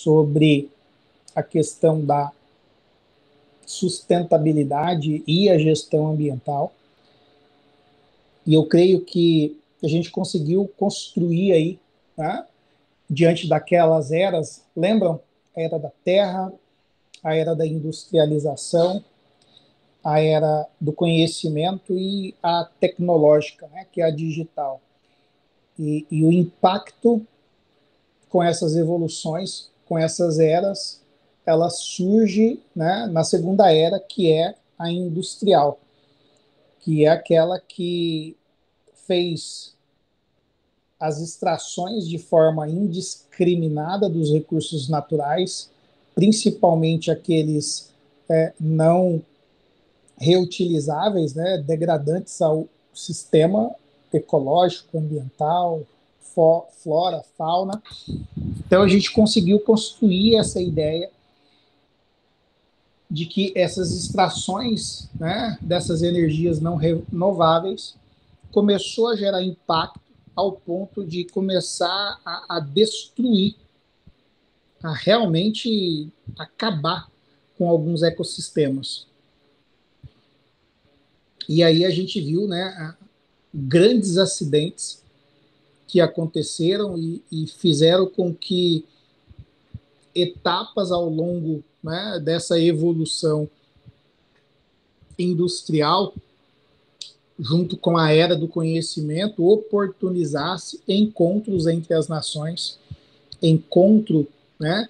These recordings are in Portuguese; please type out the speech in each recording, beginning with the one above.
sobre a questão da sustentabilidade e a gestão ambiental. E eu creio que a gente conseguiu construir aí, né, diante daquelas eras, lembram? A era da terra, a era da industrialização, a era do conhecimento e a tecnológica, né, que é a digital. E o impacto com essas evoluções, com essas eras, ela surge, né, na segunda era, que é a industrial, que é aquela que fez as extrações de forma indiscriminada dos recursos naturais, principalmente aqueles não reutilizáveis, né, degradantes ao sistema ecológico, ambiental, flora, fauna. Então a gente conseguiu construir essa ideia de que essas extrações, né, dessas energias não renováveis começou a gerar impacto ao ponto de começar a destruir, a realmente acabar com alguns ecossistemas. E aí a gente viu, né, grandes acidentes que aconteceram e fizeram com que etapas ao longo, né, dessa evolução industrial, junto com a era do conhecimento, oportunizasse encontros entre as nações, encontro, né,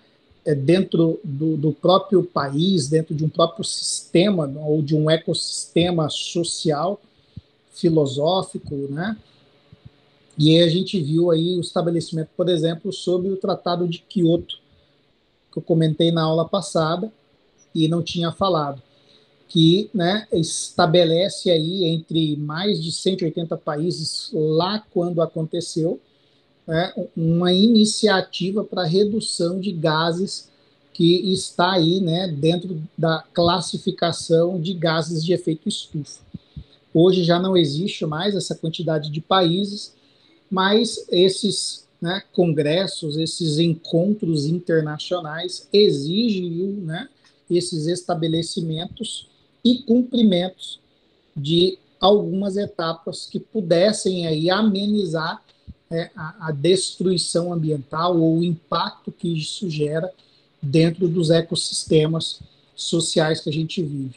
dentro do próprio país, dentro de um próprio sistema ou de um ecossistema social, filosófico, né? E aí a gente viu aí o estabelecimento, por exemplo, sobre o Tratado de Quioto, que eu comentei na aula passada e não tinha falado, que, né, estabelece aí entre mais de 180 países, lá quando aconteceu, né, uma iniciativa para redução de gases que está aí, né, dentro da classificação de gases de efeito estufa. Hoje já não existe mais essa quantidade de países, mas esses, né, congressos, esses encontros internacionais exigem, né, esses estabelecimentos e cumprimentos de algumas etapas que pudessem aí amenizar a destruição ambiental ou o impacto que isso gera dentro dos ecossistemas sociais que a gente vive.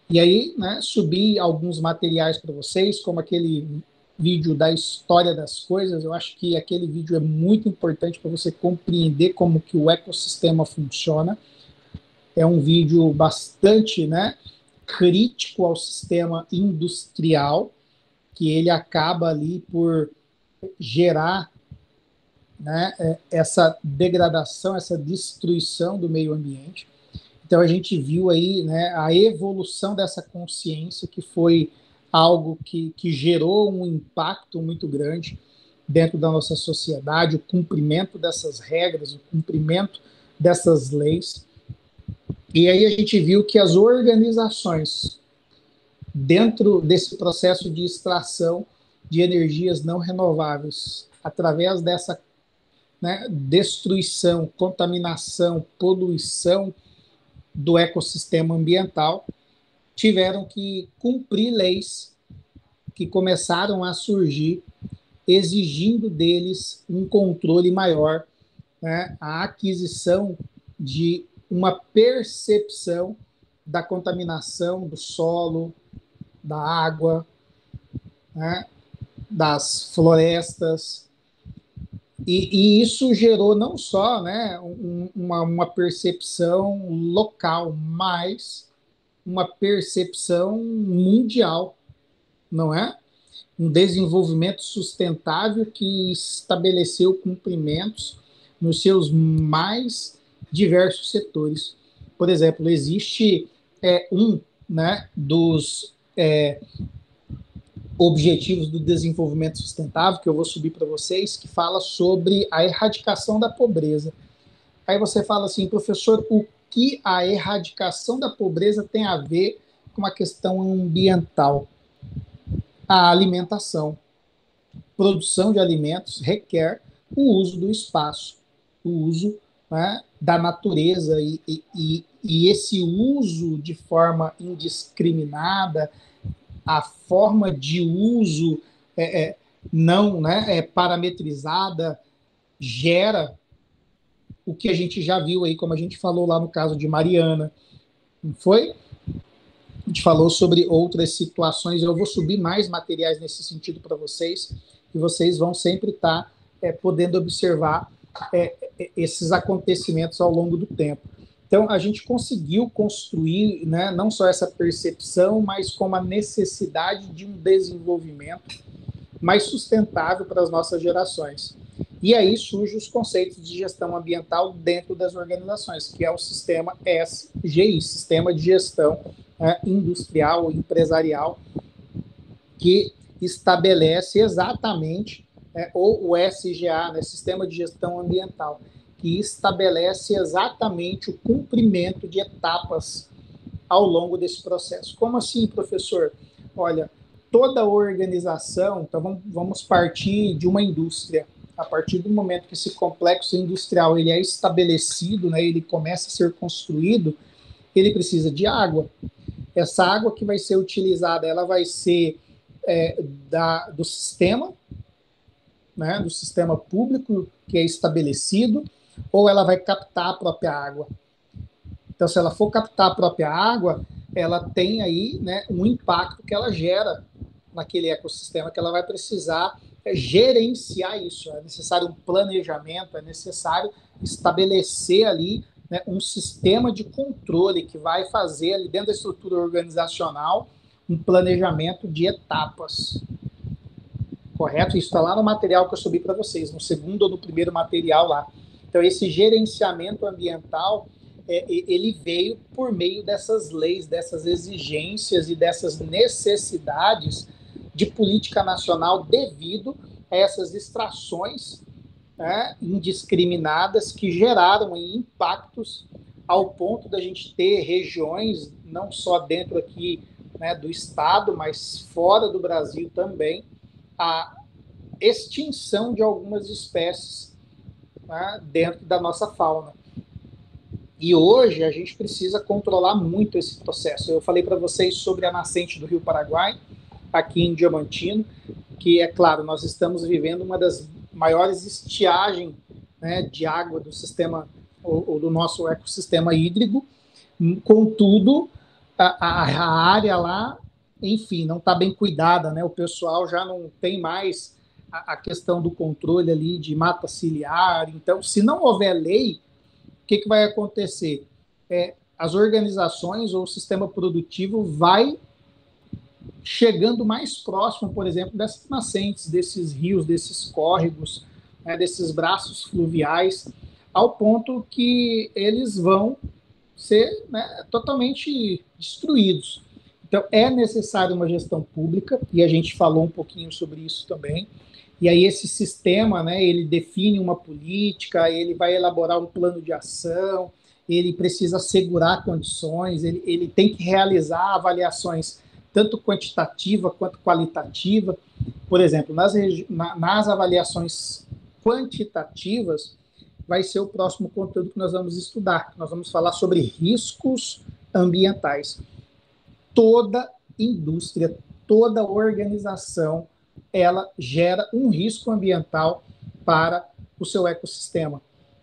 E aí, né, subi alguns materiais para vocês, como aquele vídeo da história das coisas. Eu acho que aquele vídeo é muito importante para você compreender como que o ecossistema funciona. É um vídeo bastante, né, crítico ao sistema industrial, que ele acaba ali por gerar, né, essa degradação, essa destruição do meio ambiente. Então a gente viu aí, né, a evolução dessa consciência, que foi algo que gerou um impacto muito grande dentro da nossa sociedade, o cumprimento dessas regras, o cumprimento dessas leis. E aí a gente viu que as organizações, dentro desse processo de extração de energias não renováveis, através dessa, né, destruição, contaminação, poluição do ecossistema ambiental, tiveram que cumprir leis que começaram a surgir, exigindo deles um controle maior, né, a aquisição de uma percepção da contaminação do solo, da água, né, das florestas. E isso gerou não só, né, uma percepção local, mas uma percepção mundial, não é? Um desenvolvimento sustentável que estabeleceu cumprimentos nos seus mais diversos setores. Por exemplo, existe né, dos Objetivos do Desenvolvimento Sustentável, que eu vou subir para vocês, que fala sobre a erradicação da pobreza. Aí você fala assim, professor, o que a erradicação da pobreza tem a ver com a questão ambiental? A alimentação. Produção de alimentos requer o uso do espaço, o uso, né, da natureza e esse uso de forma indiscriminada, a forma de uso não, né, parametrizada, gera o que a gente já viu aí, como a gente falou lá no caso de Mariana, não foi? A gente falou sobre outras situações, eu vou subir mais materiais nesse sentido para vocês, e vocês vão sempre estar podendo observar esses acontecimentos ao longo do tempo. Então, a gente conseguiu construir, né, não só essa percepção, mas como a necessidade de um desenvolvimento mais sustentável para as nossas gerações. E aí surgem os conceitos de gestão ambiental dentro das organizações, que é o sistema SGI, Sistema de Gestão Industrial ou Empresarial, que estabelece exatamente, ou o SGA, né, Sistema de Gestão Ambiental, que estabelece exatamente o cumprimento de etapas ao longo desse processo. Como assim, professor? Olha, toda organização, então vamos partir de uma indústria. A partir do momento que esse complexo industrial ele é estabelecido, né, ele começa a ser construído, ele precisa de água. Essa água que vai ser utilizada, ela vai ser do sistema, né, do sistema público que é estabelecido, ou ela vai captar a própria água. Então, se ela for captar a própria água, ela tem aí, né, um impacto que ela gera naquele ecossistema, que ela vai precisar gerenciar isso. É necessário um planejamento, é necessário estabelecer ali, né, um sistema de controle que vai fazer ali dentro da estrutura organizacional um planejamento de etapas. Correto? Isso está lá no material que eu subi para vocês, no segundo ou no primeiro material lá. Então, esse gerenciamento ambiental, ele veio por meio dessas leis, dessas exigências e dessas necessidades de política nacional devido a essas extrações, né, indiscriminadas que geraram impactos ao ponto da gente ter regiões, não só dentro aqui, né, do estado, mas fora do Brasil também, a extinção de algumas espécies, né, dentro da nossa fauna. E hoje a gente precisa controlar muito esse processo. Eu falei para vocês sobre a nascente do Rio Paraguai, aqui em Diamantino, que, é claro, nós estamos vivendo uma das maiores estiagens, né, de água do sistema, ou do nosso ecossistema hídrico. Contudo, a área lá, enfim, não está bem cuidada, né? O pessoal já não tem mais a questão do controle ali de mata ciliar. Então, se não houver lei, o que vai acontecer? As organizações ou o sistema produtivo vai chegando mais próximo, por exemplo, dessas nascentes, desses rios, desses córregos, né, desses braços fluviais, ao ponto que eles vão ser, né, totalmente destruídos. Então, é necessário uma gestão pública, e a gente falou um pouquinho sobre isso também. E aí esse sistema, né, ele define uma política, ele vai elaborar um plano de ação, ele precisa assegurar condições, ele tem que realizar avaliações tanto quantitativa quanto qualitativa. Por exemplo, nas avaliações quantitativas, vai ser o próximo conteúdo que nós vamos estudar. Nós vamos falar sobre riscos ambientais. Toda indústria, toda organização, ela gera um risco ambiental para o seu ecossistema,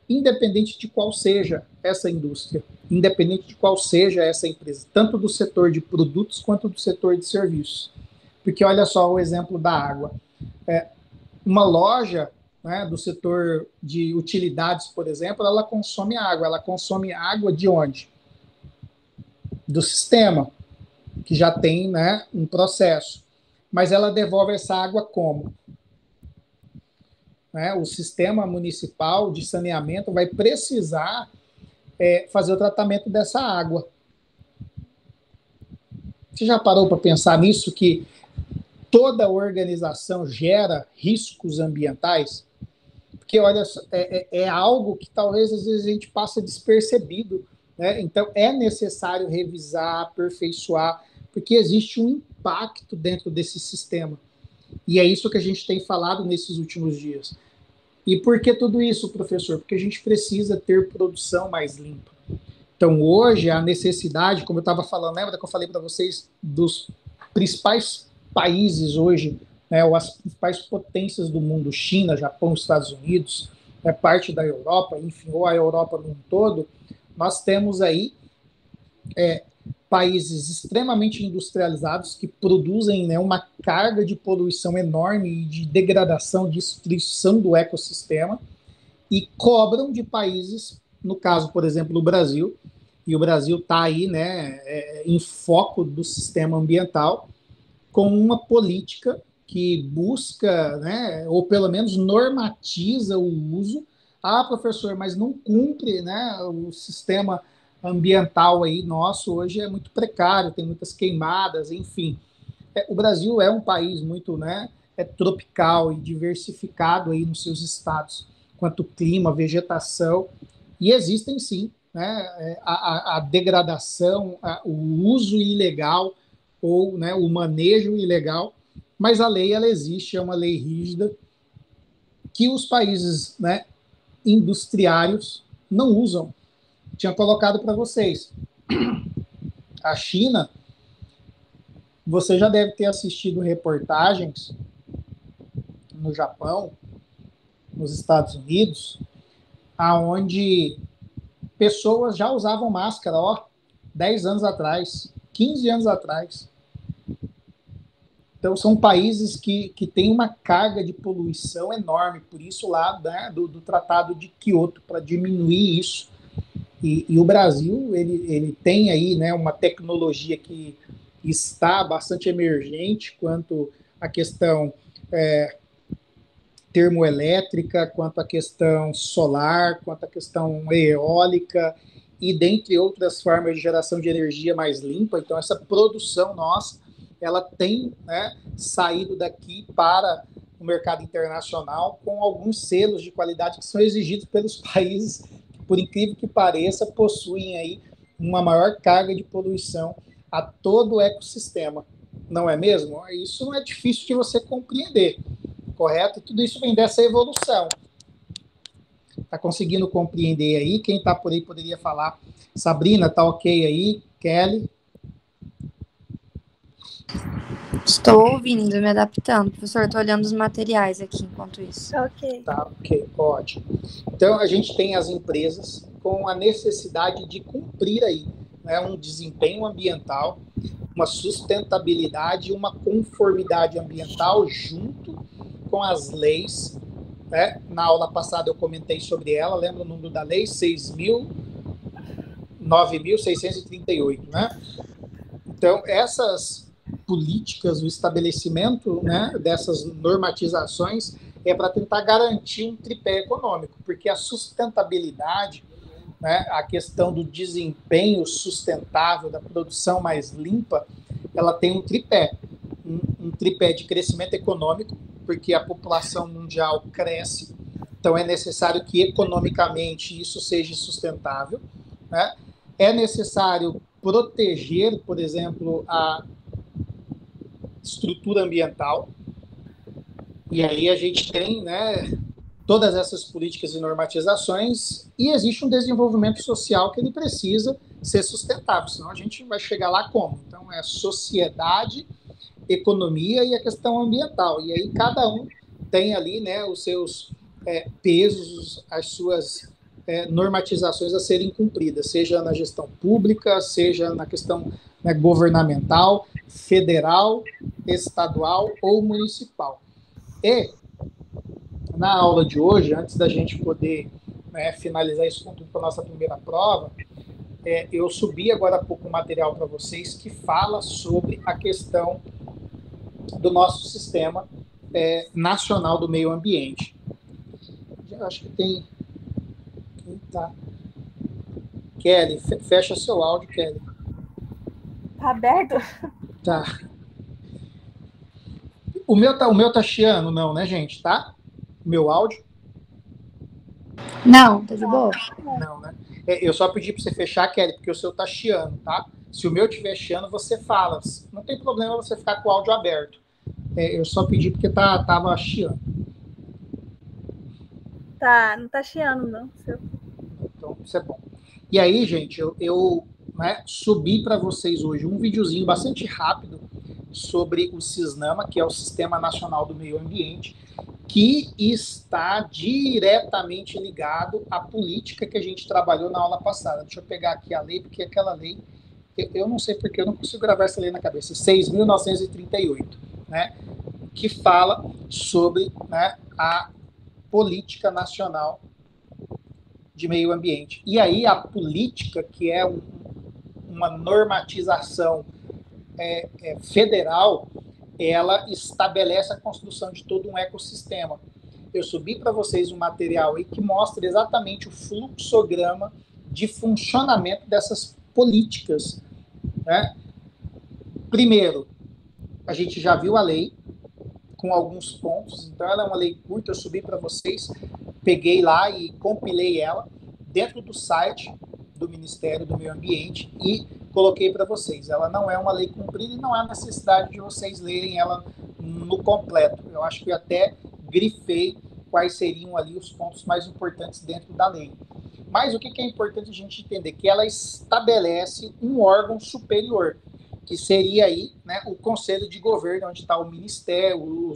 independente de qual seja essa indústria, independente de qual seja essa empresa, tanto do setor de produtos quanto do setor de serviços. Porque olha só o exemplo da água. Uma loja, né, do setor de utilidades, por exemplo, ela consome água. Ela consome água de onde? Do sistema, que já tem, né, um processo. Mas ela devolve essa água como? Né, o sistema municipal de saneamento vai precisar fazer o tratamento dessa água. Você já parou para pensar nisso, que toda organização gera riscos ambientais? Porque, olha, é algo que talvez às vezes a gente passa despercebido, né? Então, é necessário revisar, aperfeiçoar, porque existe um impacto dentro desse sistema. E é isso que a gente tem falado nesses últimos dias. E por que tudo isso, professor? Porque a gente precisa ter produção mais limpa. Então, hoje, a necessidade, como eu estava falando, lembra que eu falei para vocês dos principais países hoje, né, ou as principais potências do mundo, China, Japão, Estados Unidos, parte da Europa, enfim, ou a Europa no todo, nós temos aí países extremamente industrializados que produzem, né, uma carga de poluição enorme e de degradação, destruição do ecossistema, e cobram de países, no caso, por exemplo, do Brasil, e o Brasil está aí, né, em foco do sistema ambiental, com uma política que busca, né, ou pelo menos normatiza o uso. Ah, professor, mas não cumpre, né, o sistema ambiental aí nosso hoje é muito precário, tem muitas queimadas, enfim. O Brasil é um país muito, né, tropical e diversificado aí nos seus estados, quanto clima, vegetação, e existem sim, né, a degradação, o uso ilegal ou, né, o manejo ilegal, mas a lei ela existe, é uma lei rígida que os países, né, industriários não usam. Tinha colocado para vocês. A China, você já deve ter assistido reportagens no Japão, nos Estados Unidos, aonde pessoas já usavam máscara, 10 anos atrás, 15 anos atrás. Então, são países que têm uma carga de poluição enorme, por isso lá, né, do Tratado de Quioto, para diminuir isso. E o Brasil, ele tem aí, né, uma tecnologia que está bastante emergente quanto à questão termoelétrica, quanto à questão solar, quanto à questão eólica, e dentre outras formas de geração de energia mais limpa. Então, essa produção nossa, ela tem, né, saído daqui para o mercado internacional com alguns selos de qualidade que são exigidos pelos países que, por incrível que pareça, possuem aí uma maior carga de poluição a todo o ecossistema. Não é mesmo? Isso não é difícil de você compreender, correto? E tudo isso vem dessa evolução. Está conseguindo compreender aí? Quem está por aí poderia falar. Sabrina, está ok aí? Kelly? Estou ouvindo, me adaptando. Professor, estou olhando os materiais aqui enquanto isso. Ok. Tá, ok, ótimo. Então, a gente tem as empresas com a necessidade de cumprir aí, né, um desempenho ambiental, uma sustentabilidade, uma conformidade ambiental junto com as leis, né? Na aula passada eu comentei sobre ela, lembra o número da lei? 9.638, né? Então, essas políticas, o estabelecimento, né, dessas normatizações é para tentar garantir um tripé econômico, porque a sustentabilidade, né, a questão do desempenho sustentável, da produção mais limpa, ela tem um tripé. Um tripé de crescimento econômico, porque a população mundial cresce, então é necessário que economicamente isso seja sustentável, né? É necessário proteger, por exemplo, a estrutura ambiental, e aí a gente tem, né, todas essas políticas e normatizações, e existe um desenvolvimento social que ele precisa ser sustentável, senão a gente vai chegar lá como? Então é sociedade, economia e a questão ambiental, e aí cada um tem ali, né, os seus pesos, as suas normatizações a serem cumpridas, seja na gestão pública, seja na questão, né, governamental, federal, estadual ou municipal. E na aula de hoje, antes da gente poder, né, finalizar esse conteúdo para a nossa primeira prova, eu subi agora há pouco um material para vocês que fala sobre a questão do nosso sistema nacional do meio ambiente. Eu acho que tem... Tá. Kelly, fecha seu áudio, Kelly. Tá aberto? Tá. O meu tá chiando, não, né, gente? Tá? O meu áudio? Não, tá de boa. Não, né? Eu só pedi para você fechar, Kelly, porque o seu tá chiando, tá? Se o meu estiver chiando, você fala. Não tem problema você ficar com o áudio aberto. Eu só pedi porque tava chiando. não tá chiando, não. Então, isso é bom. E aí, gente, eu né, subi para vocês hoje um videozinho bastante rápido sobre o Cisnama, que é o Sistema Nacional do Meio Ambiente, que está diretamente ligado à política que a gente trabalhou na aula passada. Deixa eu pegar aqui a lei, porque aquela lei, eu não sei porque eu não consigo gravar essa lei na cabeça, 6.938, né, que fala sobre, né, a política nacional de meio ambiente. E aí a política, que é uma normatização federal, ela estabelece a construção de todo um ecossistema. Eu subi para vocês um material aí que mostra exatamente o fluxograma de funcionamento dessas políticas, né? Primeiro, a gente já viu a lei com alguns pontos, então ela é uma lei curta, eu subi para vocês, peguei lá e compilei ela dentro do site do Ministério do Meio Ambiente e coloquei para vocês. Ela não é uma lei cumprida e não há necessidade de vocês lerem ela no completo. Eu acho que eu até grifei quais seriam ali os pontos mais importantes dentro da lei. Mas o que é importante a gente entender? Que ela estabelece um órgão superior, que seria aí, né, o Conselho de Governo, onde está o Ministério,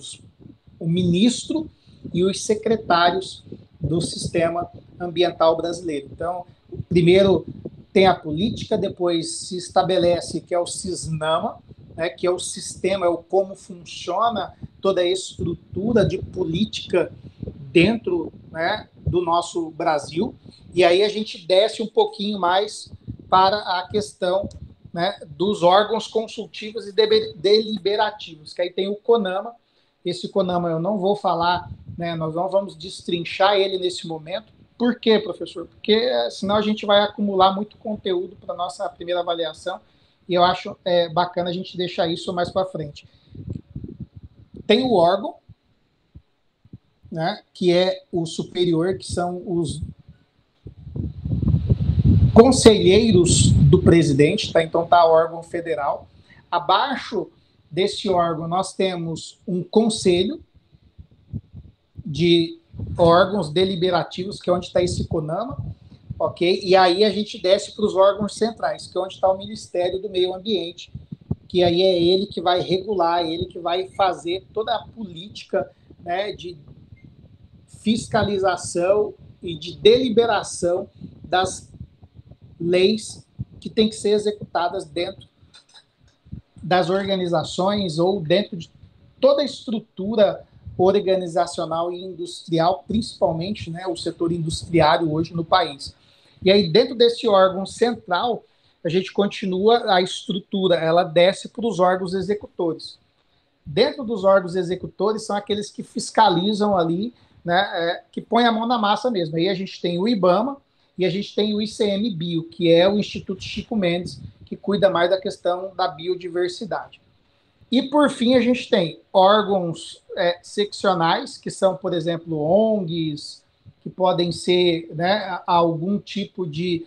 o ministro e os secretários do Sistema Ambiental Brasileiro. Então, primeiro tem a política, depois se estabelece que é o Cisnama, né, que é o sistema, é o como funciona toda a estrutura de política dentro, né, do nosso Brasil. E aí a gente desce um pouquinho mais para a questão, né, dos órgãos consultivos e deliberativos, que aí tem o CONAMA. Esse CONAMA eu não vou falar, né, nós não vamos destrinchar ele nesse momento. Por quê, professor? Porque senão a gente vai acumular muito conteúdo para a nossa primeira avaliação e eu acho bacana a gente deixar isso mais para frente. Tem o órgão, né, que é o superior, que são os conselheiros do presidente, tá? Então tá o órgão federal. Abaixo desse órgão nós temos um conselho de órgãos deliberativos, que é onde está esse CONAMA, ok? E aí a gente desce para os órgãos centrais, que é onde está o Ministério do Meio Ambiente, que aí é ele que vai regular, ele que vai fazer toda a política, né, de fiscalização e de deliberação das leis que têm que ser executadas dentro das organizações ou dentro de toda a estrutura organizacional e industrial, principalmente, né, o setor industriário hoje no país. E aí, dentro desse órgão central, a gente continua a estrutura, ela desce para os órgãos executores. Dentro dos órgãos executores são aqueles que fiscalizam ali, né, que põem a mão na massa mesmo. Aí a gente tem o IBAMA e a gente tem o ICMBio, que é o Instituto Chico Mendes, que cuida mais da questão da biodiversidade. E, por fim, a gente tem órgãos seccionais, que são, por exemplo, ONGs, que podem ser, né, algum tipo de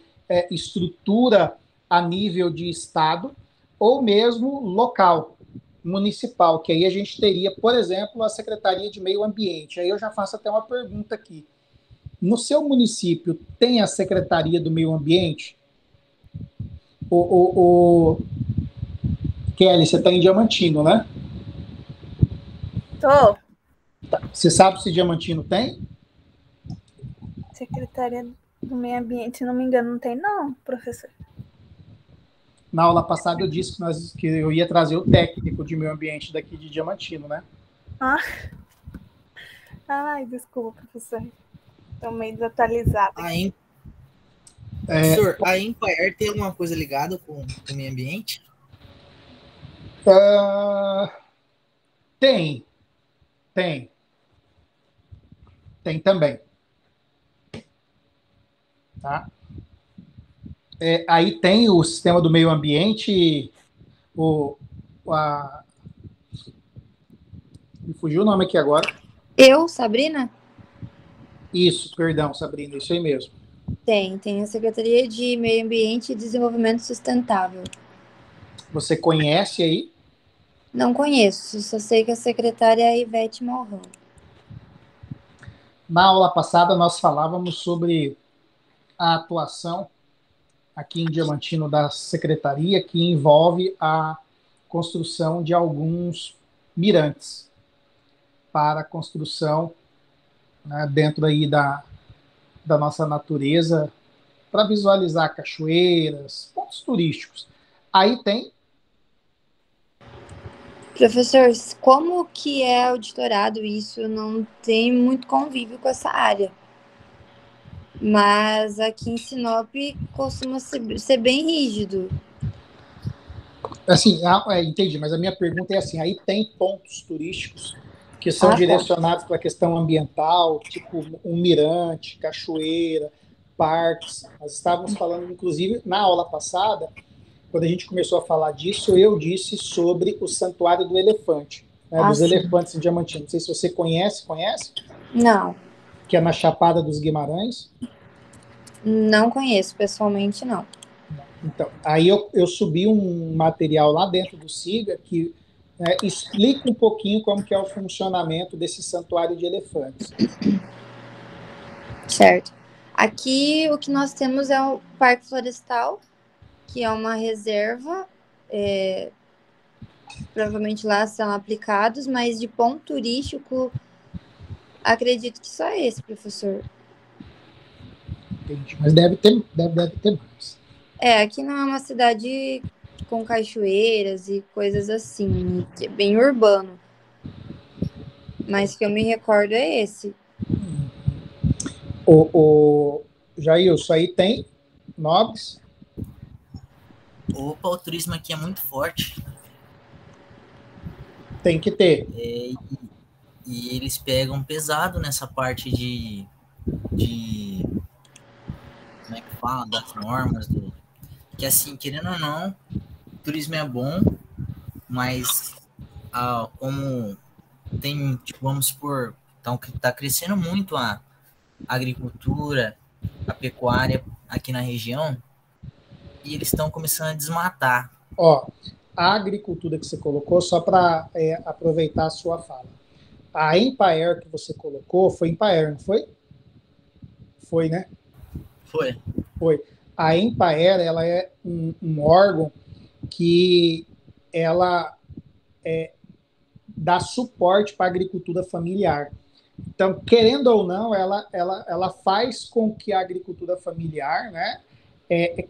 estrutura a nível de Estado, ou mesmo local, municipal, que aí a gente teria, por exemplo, a Secretaria de Meio Ambiente. Aí eu já faço até uma pergunta aqui. No seu município tem a Secretaria do Meio Ambiente? Kelly, você está em Diamantino, né? Tô. Você sabe se Diamantino tem? Secretaria do Meio Ambiente, se não me engano, não tem não, professor. Na aula passada eu disse que eu ia trazer o técnico de meio ambiente daqui de Diamantino, né? Ai, desculpa, professor. Estou meio desatualizada. Professor, a Empire tem alguma coisa ligada com o meio ambiente? Tem também. Tá? Aí tem o sistema do meio ambiente, me fugiu o nome aqui agora. Sabrina? Isso, perdão, Sabrina, isso aí mesmo. Tem a Secretaria de Meio Ambiente e Desenvolvimento Sustentável. Você conhece aí? Não conheço, só sei que a secretária é a Ivete Malrão. Na aula passada, nós falávamos sobre a atuação aqui em Diamantino da Secretaria, que envolve a construção de alguns mirantes para a construção, né, dentro aí da nossa natureza, para visualizar cachoeiras, pontos turísticos. Aí tem... Professor, como que é auditorado isso? Eu não tenho muito convívio com essa área. Mas aqui em Sinop costuma ser bem rígido. Assim, entendi, mas a minha pergunta é assim, aí tem pontos turísticos que são direcionados para a questão ambiental, tipo um mirante, cachoeira, parques. Nós estávamos falando, inclusive, na aula passada, quando a gente começou a falar disso, eu disse sobre o Santuário do Elefante, né, dos elefantes em Diamantino. Não sei se você conhece? Não. Que é na Chapada dos Guimarães. Não conheço, pessoalmente não. Então, aí eu subi um material lá dentro do SIGA que explica um pouquinho como que é o funcionamento desse santuário de elefantes. Certo. Aqui o que nós temos é o Parque Florestal, que é uma reserva, provavelmente lá são aplicados, mas de ponto turístico, acredito que só esse, professor. Entendi. Mas deve ter mais. Aqui não é uma cidade com cachoeiras e coisas assim, é bem urbano. Mas que eu me recordo é esse. Jair, isso aí tem nobres? Opa, o turismo aqui é muito forte. Tem que ter. E eles pegam pesado nessa parte de como é que fala? Das normas. Que assim, querendo ou não, o turismo é bom, mas como tem, tipo, vamos supor, então, que está crescendo muito a agricultura, a pecuária aqui na região, e eles estão começando a desmatar. A agricultura que você colocou, só para aproveitar a sua fala. A Embraer que você colocou foi Embraer, não foi? Foi, né? Foi. A Embraer, ela é um órgão que ela dá suporte para a agricultura familiar. Então, querendo ou não, ela faz com que a agricultura familiar, né,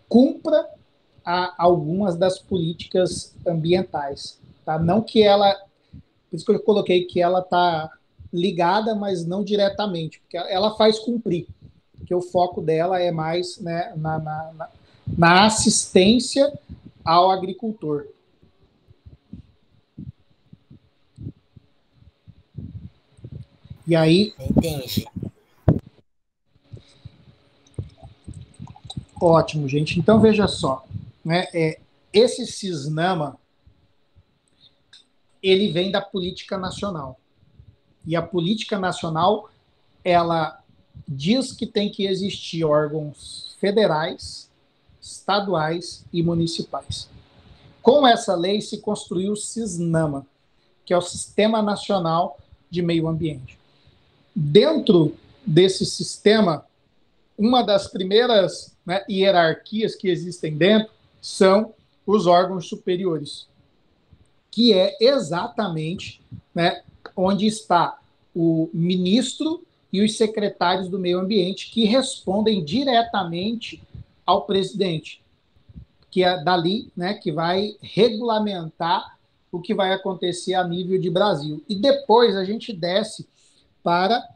cumpra algumas das políticas ambientais. Tá? Não que ela... Por isso que eu coloquei que ela está ligada, mas não diretamente, porque ela faz cumprir, porque o foco dela é mais, né, na assistência ao agricultor. E aí... Entendi. Ótimo, gente. Então, veja só, né, esse CISNAMA, ele vem da política nacional. E a política nacional, ela diz que tem que existir órgãos federais, estaduais e municipais. Com essa lei se construiu o CISNAMA, que é o Sistema Nacional de Meio Ambiente. Dentro desse sistema, uma das primeiras, né, hierarquias que existem dentro são os órgãos superiores, que é exatamente, né, onde está o ministro e os secretários do meio ambiente, que respondem diretamente ao presidente, que é dali, né, que vai regulamentar o que vai acontecer a nível de Brasil. E depois a gente desce para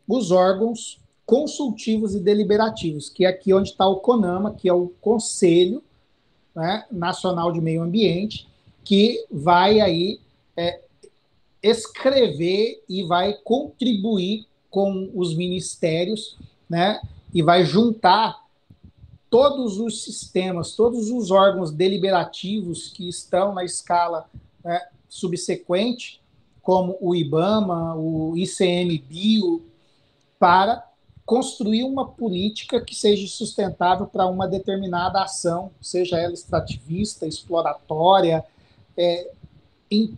os órgãos consultivos e deliberativos, que é aqui onde está o CONAMA, que é o Conselho, né, Nacional de Meio Ambiente, que vai aí escrever e vai contribuir com os ministérios, né, e vai juntar todos os sistemas, todos os órgãos deliberativos que estão na escala, né, subsequente, como o IBAMA, o ICMBio, para construir uma política que seja sustentável para uma determinada ação, seja ela extrativista, exploratória, em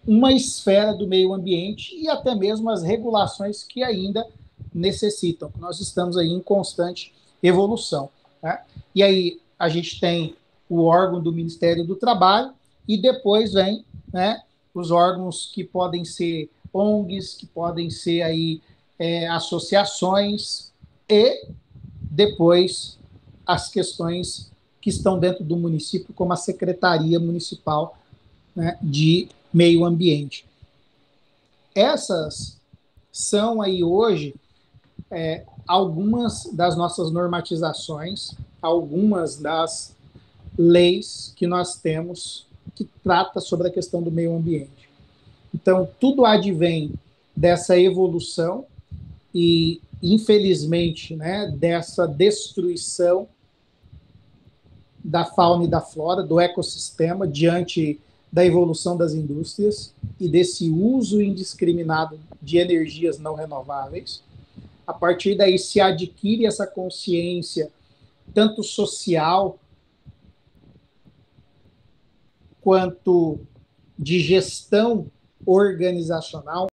uma esfera do meio ambiente e até mesmo as regulações que ainda necessitam. Nós estamos aí em constante evolução. Tá? E aí a gente tem o órgão do Ministério do Trabalho e depois vem, né, os órgãos que podem ser ONGs, que podem ser aí, associações e depois as questões que estão dentro do município, como a Secretaria Municipal, né, de Meio Ambiente. Essas são aí hoje algumas das nossas normatizações, algumas das leis que nós temos que trata sobre a questão do meio ambiente. Então, tudo advém dessa evolução e, infelizmente, né, dessa destruição da fauna e da flora, do ecossistema, diante da evolução das indústrias e desse uso indiscriminado de energias não renováveis. A partir daí se adquire essa consciência, tanto social, quanto de gestão organizacional,